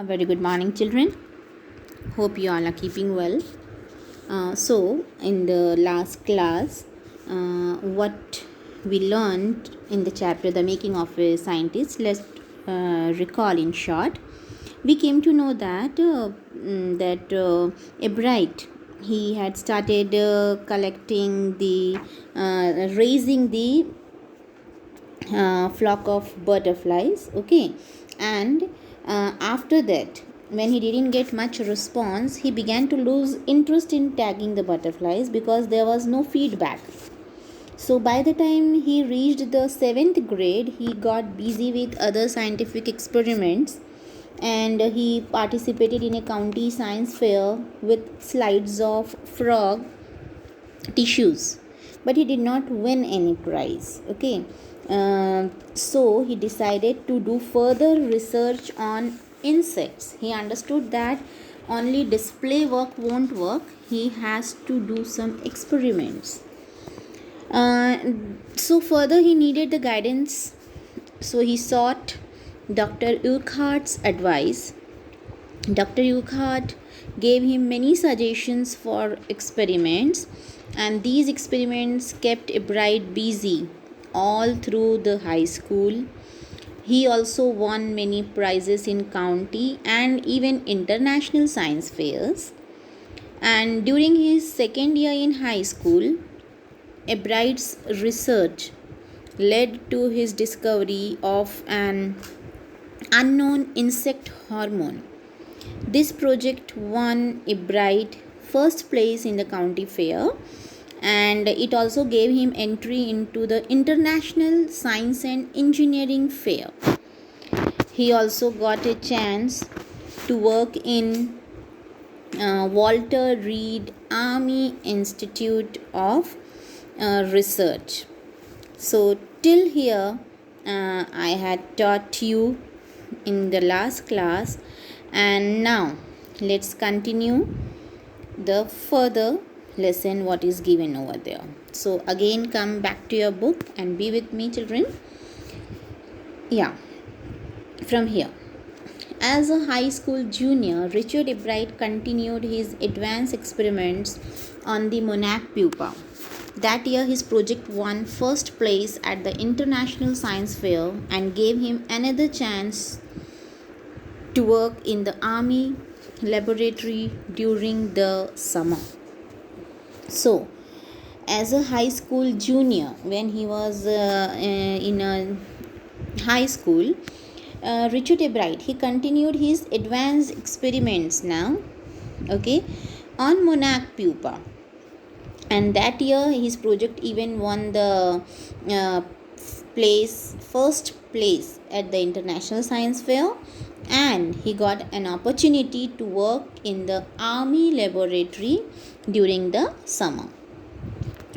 A very good morning, children. Hope you all are keeping well. In the last class, what we learned in the chapter "The Making of a Scientist," let's recall in short. We came to know that Ebright, he had started collecting the raising the flock of butterflies. Okay, and after that, when he didn't get much response, he began to lose interest in tagging the butterflies because there was no feedback. So by the time he reached the 7th grade, he got busy with other scientific experiments, and he participated in a county science fair with slides of frog tissues, but he did not win any prize. Okay, so he decided to do further research on insects. He understood that only display work won't work. He has to do some experiments. So further he needed the guidance, so he sought Dr. Urquhart's advice. Dr. Urquhart gave him many suggestions for experiments, and these experiments kept Ebright busy all through the high school. He also won many prizes in county and even international science fairs. And during his second year in high school, Ebright's research led to his discovery of an unknown insect hormone. This project won Ebright first place in the county fair, and it also gave him entry into the International Science and Engineering Fair. He also got a chance to work in Walter Reed Army Institute of Research. So till here I had taught you in the last class, and now let's continue the further lesson what is given over there. So again, come back to your book and be with me, children. Yeah, from here. As a high school junior, Richard Ebright continued his advanced experiments on the monarch pupa. That year, his project won first place at the International Science Fair and gave him another chance to work in the Army laboratory during the summer. So, as a high school junior, when he was in a high school, Richard Ebright, he continued his advanced experiments now, okay, on monarch pupa. And that year his project even won the first place at the International Science Fair, and he got an opportunity to work in the Army laboratory during the summer.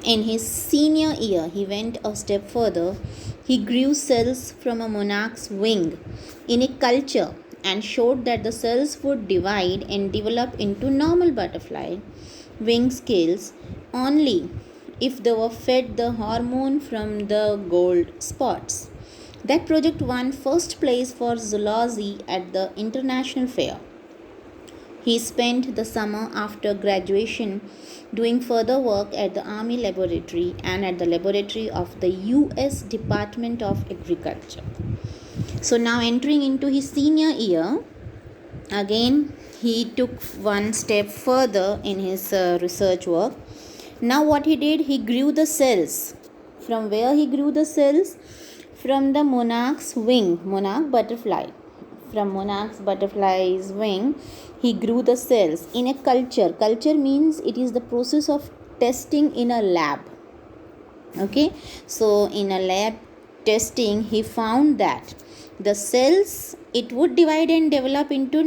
In his senior year, he went a step further. He grew cells from a monarch's wing in a culture and showed that the cells would divide and develop into normal butterfly wing scales only if they were fed the hormone from the gold spots. That project won first place for zoology at the International Fair. He spent the summer after graduation doing further work at the Army laboratory and at the laboratory of the US Department of Agriculture. So now entering into his senior year, again he took one step further in his research work. Now what he did, he grew the cells. From where he grew the cells? From the monarch's wing, monarch butterfly. From monarch's butterfly's wing, he grew the cells in a culture. Culture means it is the process of testing in a lab. Okay, so in a lab testing, he found that the cells, it would divide and develop into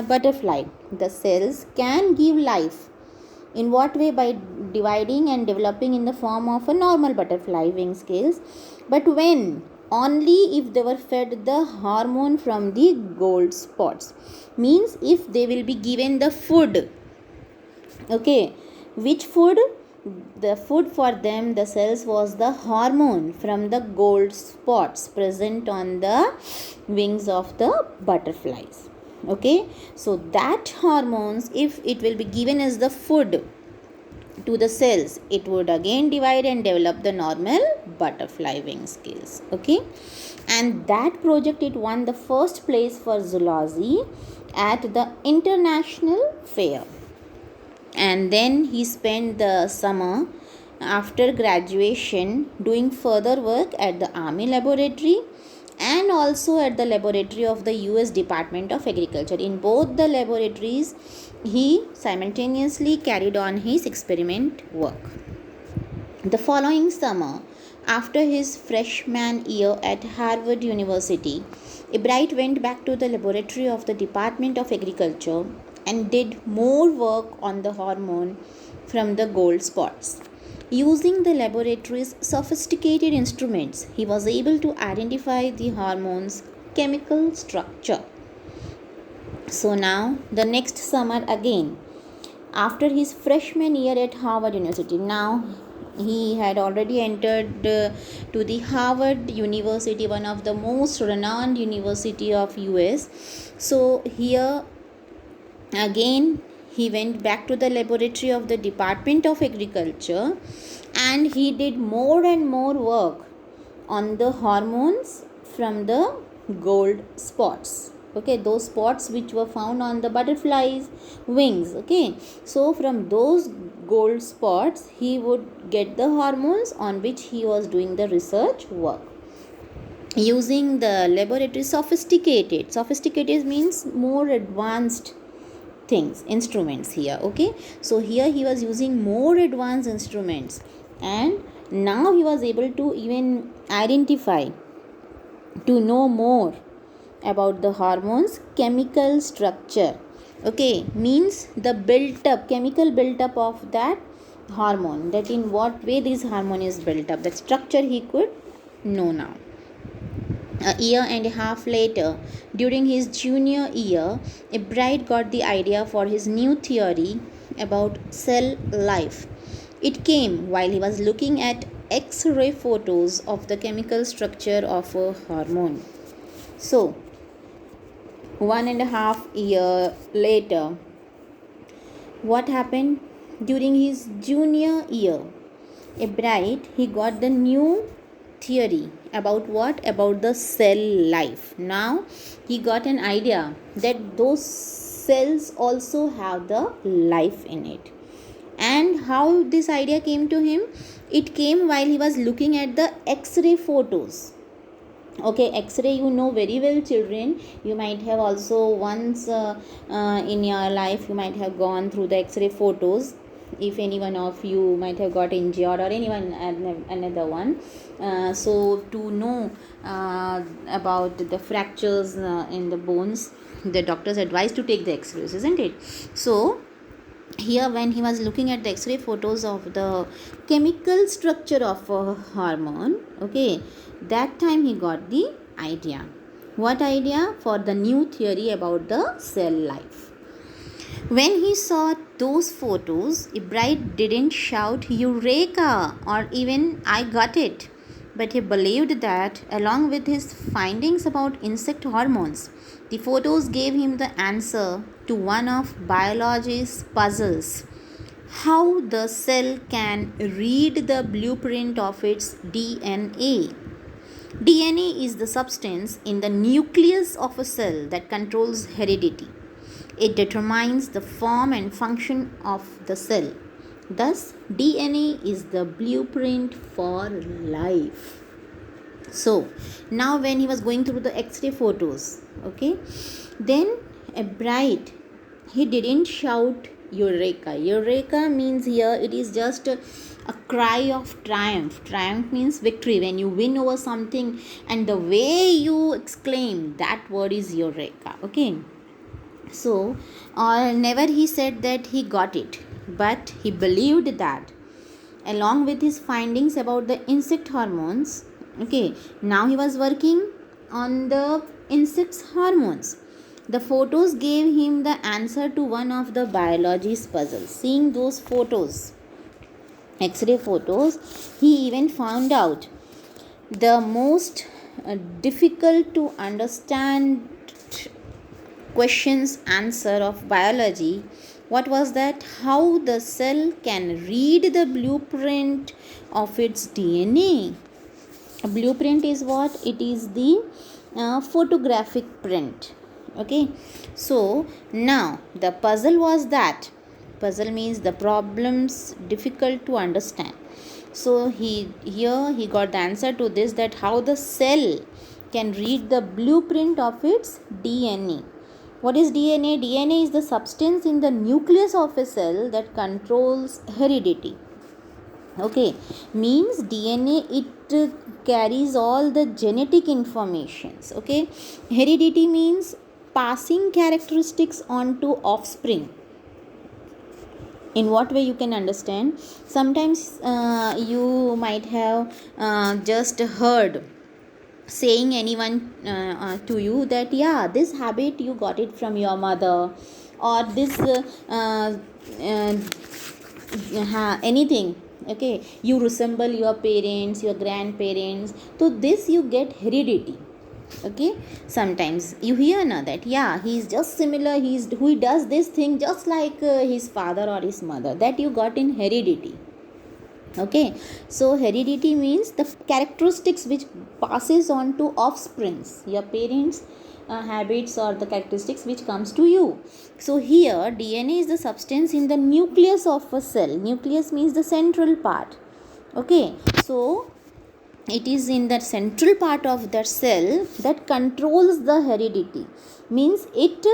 butterfly. The cells can give life. In what way? By dividing and developing in the form of a normal butterfly wing scales. But when? Only if they were fed the hormone from the gold spots. Means if they will be given the food. Okay, which food? The food for them, the cells, was the hormone from the gold spots present on the wings of the butterflies. Okay, so that hormones, if it will be given as the food to the cells, it would again divide and develop the normal butterfly wing skills. Okay, and that project, it won the first place for zoology at the international fair. And then he spent the summer after graduation doing further work at the army laboratory and also at the laboratory of the US Department of Agriculture. In both the laboratories, he simultaneously carried on his experiment work. The following summer, after his freshman year at Harvard University, Ebright went back to the laboratory of the Department of Agriculture and did more work on the hormone from the gold spots. Using the laboratory's sophisticated instruments, he was able to identify the hormone's chemical structure. So now, the next summer again, after his freshman year at Harvard University, now he had already entered to the Harvard University, one of the most renowned university of US. So here again he went back to the laboratory of the Department of Agriculture and he did more and more work on the hormones from the gold spots. Okay, those spots which were found on the butterflies wings. Okay, so from those gold spots he would get the hormones on which he was doing the research work using the laboratory sophisticated means more advanced things, instruments here. Okay, so here he was using more advanced instruments and now he was able to even identify, to know more about the hormones chemical structure. Okay, means the built up chemical built up of that hormone, that in what way this hormone is built up, that structure he could know now. A year and a half later, during his junior year, Ebright got the idea for his new theory about cell life. It came while he was looking at X-ray photos of the chemical structure of a hormone. So, 1.5 years later, what happened? During his junior year, Ebright, he got the new theory about what? About the cell life. Now he got an idea that those cells also have the life in it. And how this idea came to him? It came while he was looking at the X-ray photos. Okay, X-ray, you know very well, children. You might have also once in your life you might have gone through the X-ray photos. If any one of you might have got injured or anyone another one, so to know about the fractures in the bones, the doctors advised to take the X-rays, isn't it? So here when he was looking at the X-ray photos of the chemical structure of a hormone, okay, that time he got the idea. What idea? For the new theory about the cell life. When he saw those photos, Ebright didn't shout Eureka or even I got it, but he believed that along with his findings about insect hormones, the photos gave him the answer to one of biology's puzzles: how the cell can read the blueprint of its DNA. DNA is the substance in the nucleus of a cell that controls heredity. It determines the form and function of the cell. Thus, DNA is the blueprint for life. So, now when he was going through the X-ray photos, okay, then Ebright, he didn't shout Eureka. Eureka means here it is just a cry of triumph. Triumph means victory. When you win over something and the way you exclaim, that word is Eureka. Okay. So, never he said that he got it, but he believed that along with his findings about the insect hormones, okay, now he was working on the insects hormones. The photos gave him the answer to one of the biology's puzzles. Seeing those photos, X-ray photos, he even found out the most difficult to understand questions answer of biology. What was that? How the cell can read the blueprint of its DNA. A blueprint is what? It is the photographic print. Okay, so now the puzzle was that. Puzzle means the problems difficult to understand. So he got the answer to this, that how the cell can read the blueprint of its DNA. What is DNA? DNA is the substance in the nucleus of a cell that controls heredity. Okay, means DNA, it carries all the genetic informations. Okay, heredity means passing characteristics on to offspring. In what way you can understand? Sometimes you might have just heard saying anyone to you that yeah, this habit you got it from your mother, or this anything. Okay, you resemble your parents, your grandparents, so this you get heredity. Okay, sometimes you hear now that yeah, he's just similar, he does this thing just like his father or his mother, that you got in heredity. Okay, so heredity means the characteristics which passes on to offsprings, your parents habits or the characteristics which comes to you. So here DNA is the substance in the nucleus of a cell. Nucleus means the central part. Okay, so it is in that central part of that cell that controls the heredity, means it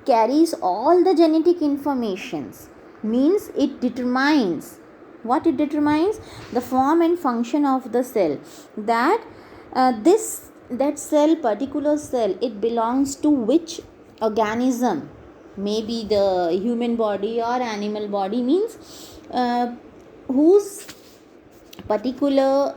carries all the genetic informations, means it determines what? It determines the form and function of the cell, that that cell, particular cell, it belongs to which organism, maybe the human body or animal body, means whose particular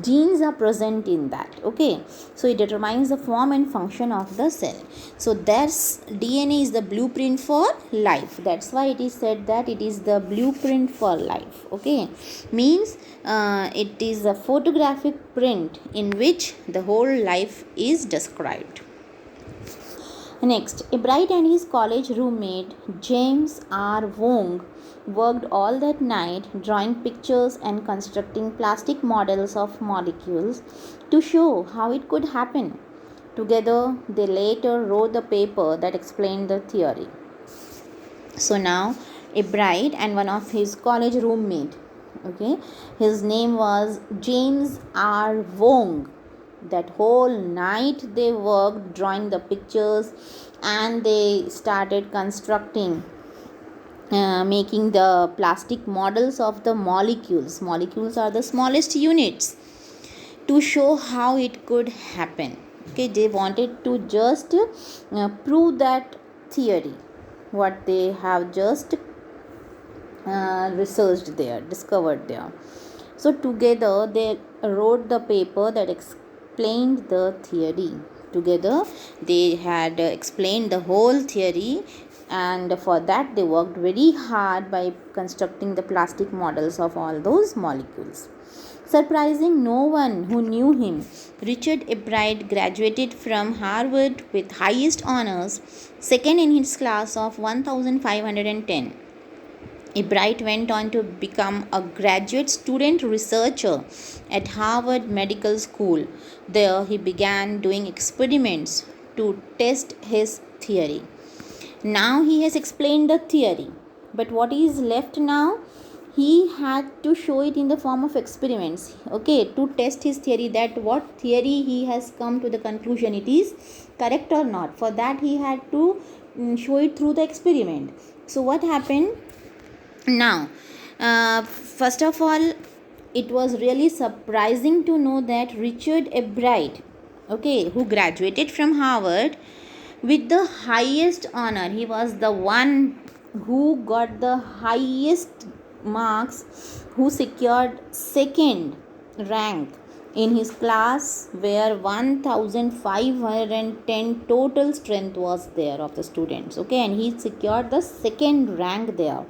genes are present in that. Okay, so it determines the form and function of the cell. So that's DNA is the blueprint for life. That's why it is said that it is the blueprint for life. Okay, means it is a photographic print in which the whole life is described. Next, a Bright and his college roommate James R. Wong worked all that night drawing pictures and constructing plastic models of molecules to show how it could happen. Together, they later wrote the paper that explained the theory. So now, a Bright and one of his college roommate, okay, his name was James R. Wong. That whole night they worked drawing the pictures, and they started constructing making the plastic models of the molecules. Molecules are the smallest units, to show how it could happen. Okay, they wanted to just prove that theory, what they have just researched there, discovered there. So together they wrote the paper that explained the theory. Together they had explained the whole theory, and for that they worked very hard by constructing the plastic models of all those molecules. Surprising no one who knew him, Richard Ebright graduated from Harvard with highest honors, second in his class of 1510. Ebright went on to become a graduate student researcher at Harvard Medical School. There he began doing experiments to test his theory. Now he has explained the theory, but what is left now? He had to show it in the form of experiments, okay, to test his theory, that what theory he has come to the conclusion, it is correct or not. For that he had to show it through the experiment. So what happened? Now, first of all, it was really surprising to know that Richard Ebright, okay, who graduated from Harvard with the highest honor, he was the one who got the highest marks, who secured second rank in his class, where 1510 total strength was there of the students. Okay, and he secured the second rank there.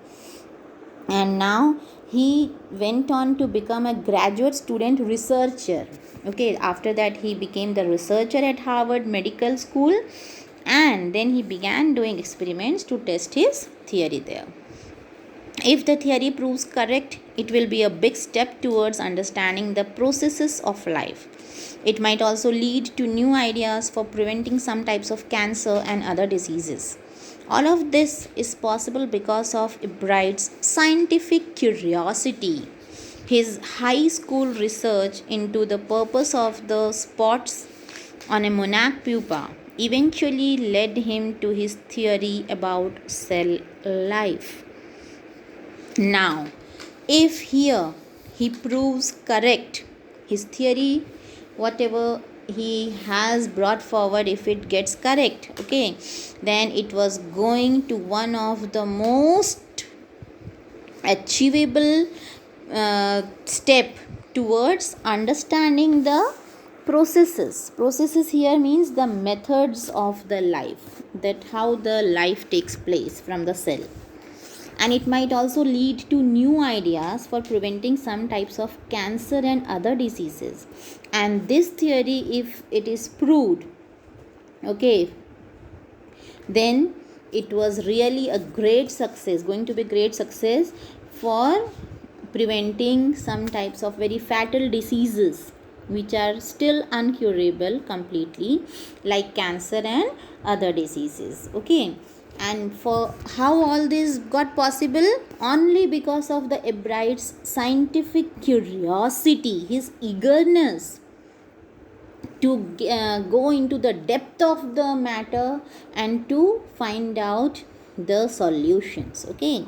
and now he went on to become a graduate student researcher. Okay, after that he became the researcher at Harvard Medical School, and then he began doing experiments to test his theory there. If the theory proves correct, it will be a big step towards understanding the processes of life. It might also lead to new ideas for preventing some types of cancer and other diseases. All of this is possible because of Ebrard's scientific curiosity. His high school research into the purpose of the spots on a monarch pupa eventually led him to his theory about cell life. Now, if here he proves correct his theory, whatever he has brought forward, if it gets correct, okay, then it was going to one of the most achievable step towards understanding the processes here means the methods of the life, that how the life takes place from the cell, and it might also lead to new ideas for preventing some types of cancer and other diseases. And this theory, if it is proved, okay, then it was really a great success, going to be great success for preventing some types of very fatal diseases which are still uncurable completely, like cancer and other diseases. Okay, and for how all this got possible, only because of the Ebrard's scientific curiosity, his eagerness to go into the depth of the matter and to find out the solutions. Okay,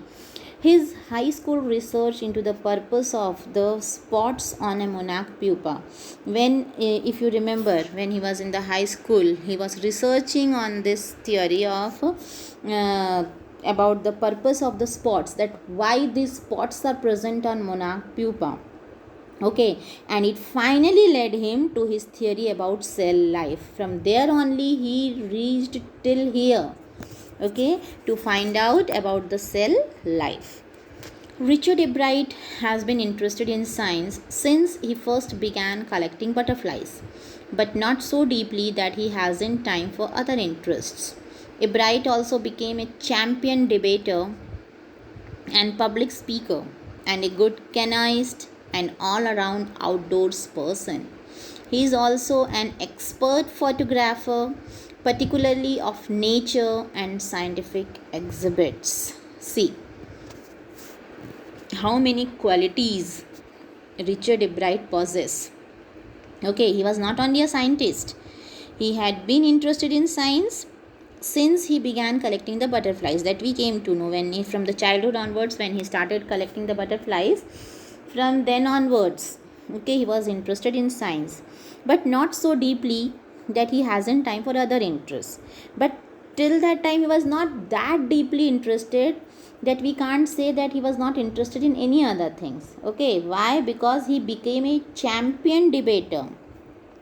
his high school research into the purpose of the spots on a monarch pupa, when if you remember, when he was in the high school, he was researching on this theory of about the purpose of the spots, that why these spots are present on monarch pupa. Okay, and it finally led him to his theory about cell life. From there only he reached till here, okay, to find out about the cell life. Richard Ebrard has been interested in science since he first began collecting butterflies, but not so deeply that he hasn't time for other interests. Ebrard also became a champion debater and public speaker, and a good canist and all around outdoors person. He is also an expert photographer, particularly of nature and scientific exhibits. See how many qualities Richard Ebrard possesses. Okay, he was not only a scientist, he had been interested in science since he began collecting the butterflies, that we came to know when he, from the childhood onwards, when he started collecting the butterflies, from then onwards, okay, he was interested in science, but not so deeply that he hasn't time for other interests. But till that time he was not that deeply interested that we can't say that he was not interested in any other things. Okay, why? Because he became a champion debater,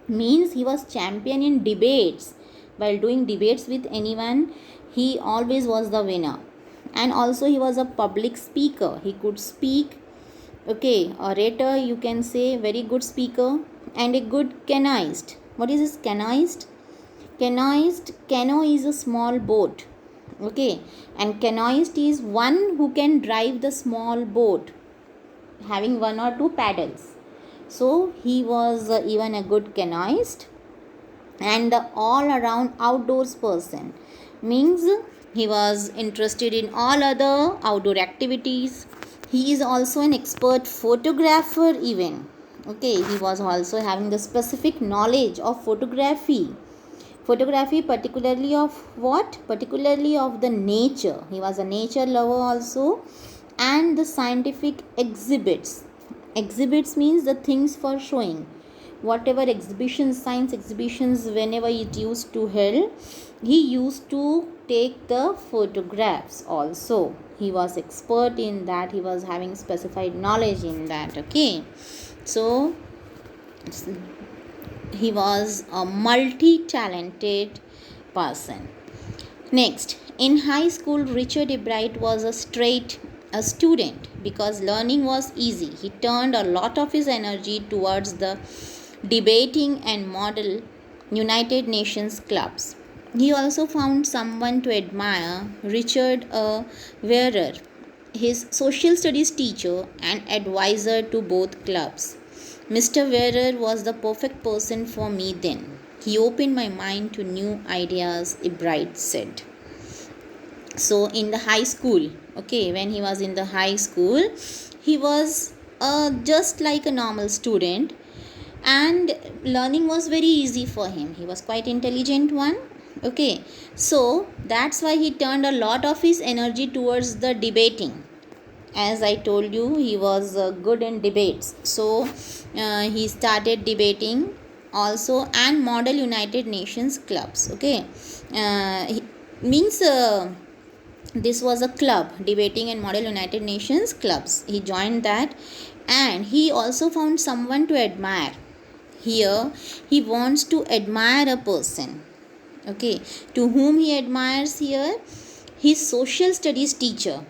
means he was champion in debates. While doing debates with anyone, he always was the winner. And also he was a public speaker, he could speak. Okay, orator, you can say, very good speaker, and a good canoeist. What is this canoeist? Canoe is a small boat. Okay, and canoeist is one who can drive the small boat having one or two paddles. So he was even a good canoeist and the all around outdoors person, means he was interested in all other outdoor activities. He is also an expert photographer even. Okay, he was also having the specific knowledge of photography, particularly of what? Particularly of the nature. He was a nature lover also. And the scientific exhibits means the things for showing, whatever exhibitions, science exhibitions, whenever it used to held, he used to take the photographs also. He was expert in that, he was having specified knowledge in that. Okay, so he was a multi-talented person. Next, in high school, Richard Ebrard was a straight a student because learning was easy. He turned a lot of his energy towards the debating and model United Nations clubs. He also found someone to admire, Richard Wearer, his social studies teacher and advisor to both clubs. Mr. Wearer was the perfect person for me then. He opened my mind to new ideas, Ebright said. So in the high school, okay, when he was in the high school, he was just like a normal student, and learning was very easy for him. He was quite intelligent one. Okay, so that's why he turned a lot of his energy towards the debating. As I told you, he was good in debates, so he started debating also and model United Nations clubs. Okay, means this was a club, debating and model United Nations clubs. He joined that, and he also found someone to admire. Here he wants to admire a person. Okay, to whom he admires here? His social studies teacher,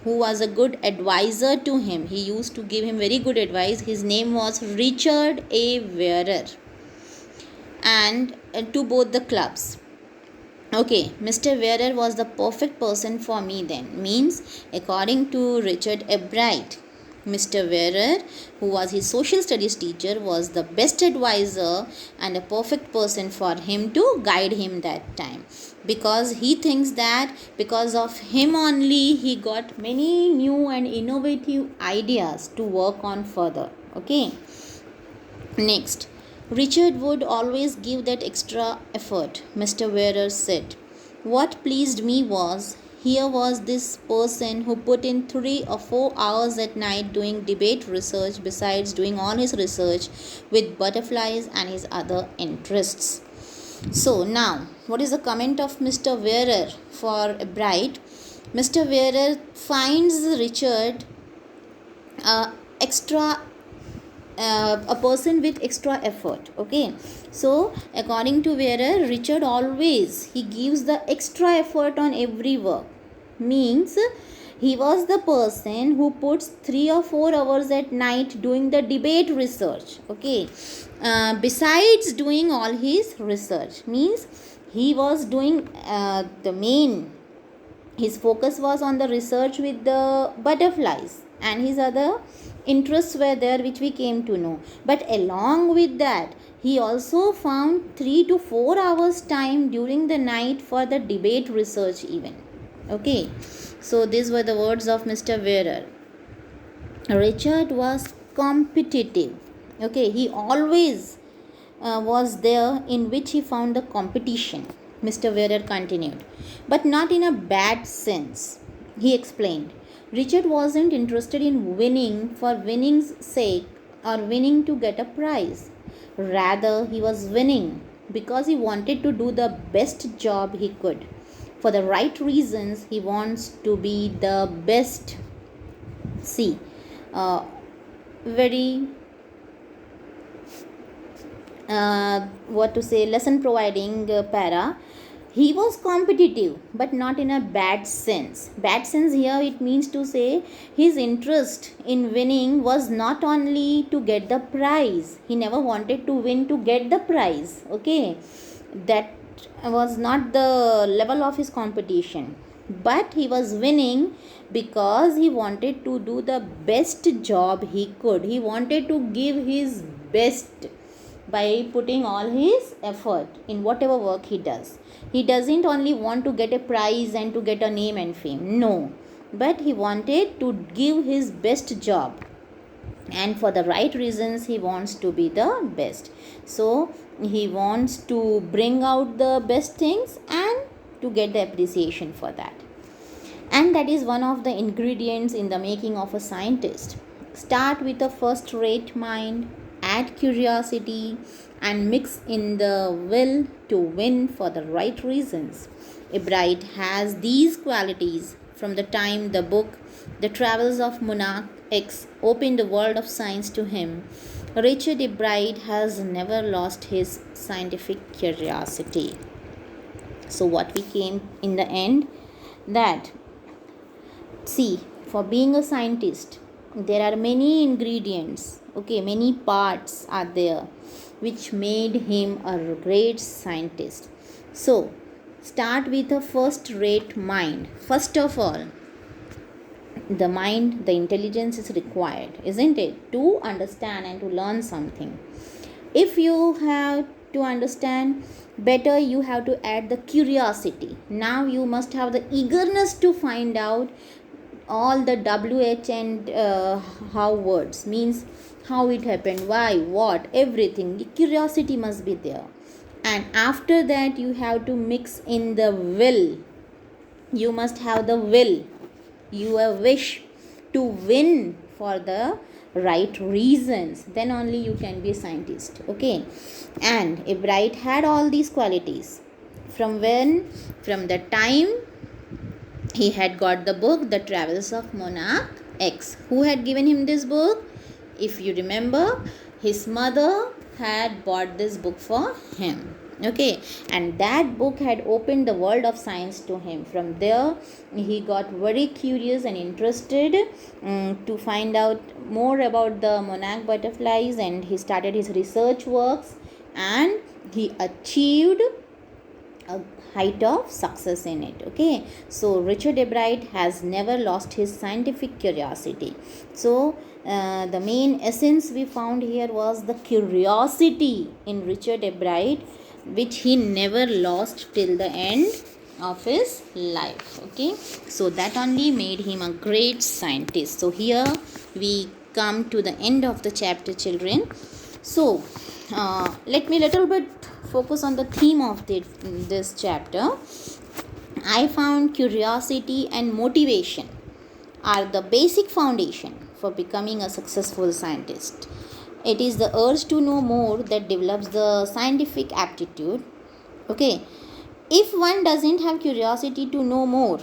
who was a good advisor to him. He used to give him very good advice. His name was Richard A. Wearer, and to both the clubs. Okay, Mr. Wearer was the perfect person for me then. Means, according to Richard Ebright, Mr. Wearer, who was his social studies teacher, was the best advisor and a perfect person for him to guide him that time. Because he thinks that because of him only, he got many new and innovative ideas to work on further. Okay. Next, Richard would always give that extra effort, Mr. Wearer said. What pleased me was, here was this person who put in 3 or 4 hours at night doing debate research besides doing all his research with butterflies and his other interests. So now, what is the comment of Mr. Wearer for Bright? Mr. Wearer finds Richard a person with extra effort. Okay, so according to Wearer, Richard always he gives the extra effort on every work. Means he was the person who puts 3 or 4 hours at night doing the debate research. Okay, besides doing all his research, means he was doing the main, his focus was on the research with the butterflies, and his other interests were there which we came to know. But along with that, he also found 3 to 4 hours time during the night for the debate research even. Okay, so these were the words of Mr. Wearer. Richard was competitive. Okay, he always was there in which he found the competition, Mr. Wearer continued, but not in a bad sense. He explained, Richard wasn't interested in winning for winning's sake or winning to get a prize. Rather, he was winning because he wanted to do the best job he could. For the right reasons, he wants to be the best. See, very lesson providing para. He was competitive but not in a bad sense. Bad sense here, it means to say his interest in winning was not only to get the prize. He never wanted to win to get the prize. Okay, that was not the level of his competition, but he was winning because he wanted to do the best job he could. He wanted to give his best by putting all his effort in whatever work he does. He doesn't only want to get a prize and to get a name and fame. No, but he wanted to give his best job, and for the right reasons he wants to be the best. So he wants to bring out the best things and to get the appreciation for that. And that is one of the ingredients in the making of a scientist. Start with a first rate mind, add curiosity, and mix in the will to win for the right reasons. Ebright has these qualities from the time the book The Travels of Monarch X opened the world of science to him. Richard Ebright has never lost his scientific curiosity. So what we came in the end, that see, for being a scientist, there are many ingredients, okay, many parts are there which made him a great scientist. So, start with a first rate mind. First of all, the mind, the intelligence is required, isn't it, to understand and to learn something. If you have to understand better, you have to add the curiosity. Now you must have the eagerness to find out all the WH and how words, means how it happened, why, what, everything. Curiosity must be there. And after that, you have to mix in the will. You must have the will, your wish to win for the right reasons. Then only you can be a scientist, okay. And if Bright had all these qualities, from the time he had got the book The Travels of Monarch X. Who had given him this book? If you remember, his mother had bought this book for him, okay, and that book had opened the world of science to him. From there he got very curious and interested to find out more about the monarch butterflies, and he started his research works, and he achieved a height of success in it, okay. So Richard Ebright has never lost his scientific curiosity. So the main essence we found here was the curiosity in Richard Ebright, which he never lost till the end of his life, okay. So that only made him a great scientist. So here we come to the end of the chapter, children. So let me little bit focus on the theme of this chapter. I found curiosity and motivation are the basic foundation for becoming a successful scientist. It is the urge to know more that develops the scientific aptitude, okay. If one doesn't have curiosity to know more,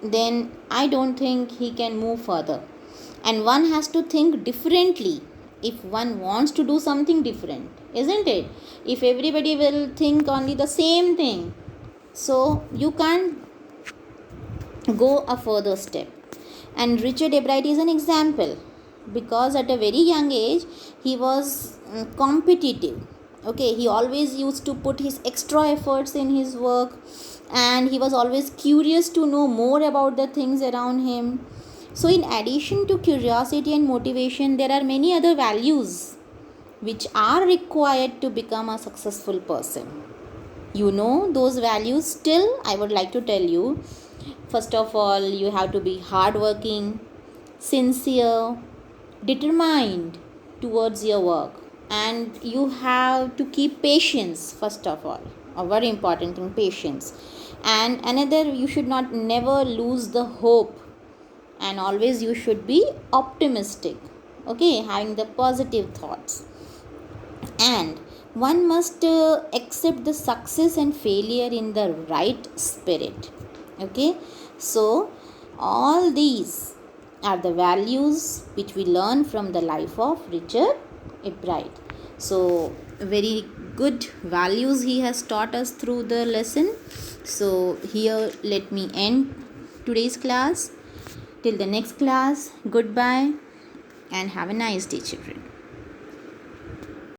then I don't think he can move further. And one has to think differently if one wants to do something different, isn't it? If everybody will think only the same thing, so you can't go a further step. And Richard Ebright is an example, because at a very young age he was competitive, okay. He always used to put his extra efforts in his work, and he was always curious to know more about the things around him. So in addition to curiosity and motivation, there are many other values which are required to become a successful person. You know those values. Still, I would like to tell you, first of all, you have to be hardworking, sincere, determined towards your work, and you have to keep patience. First of all, a very important thing, patience. And another, you should not never lose the hope, and always you should be optimistic, okay, having the positive thoughts. And one must accept the success and failure in the right spirit, okay. So all these are the values which we learn from the life of Richard Ebright. So very good values he has taught us through the lesson. So here let me end today's class. Till the next class, goodbye and have a nice day, children.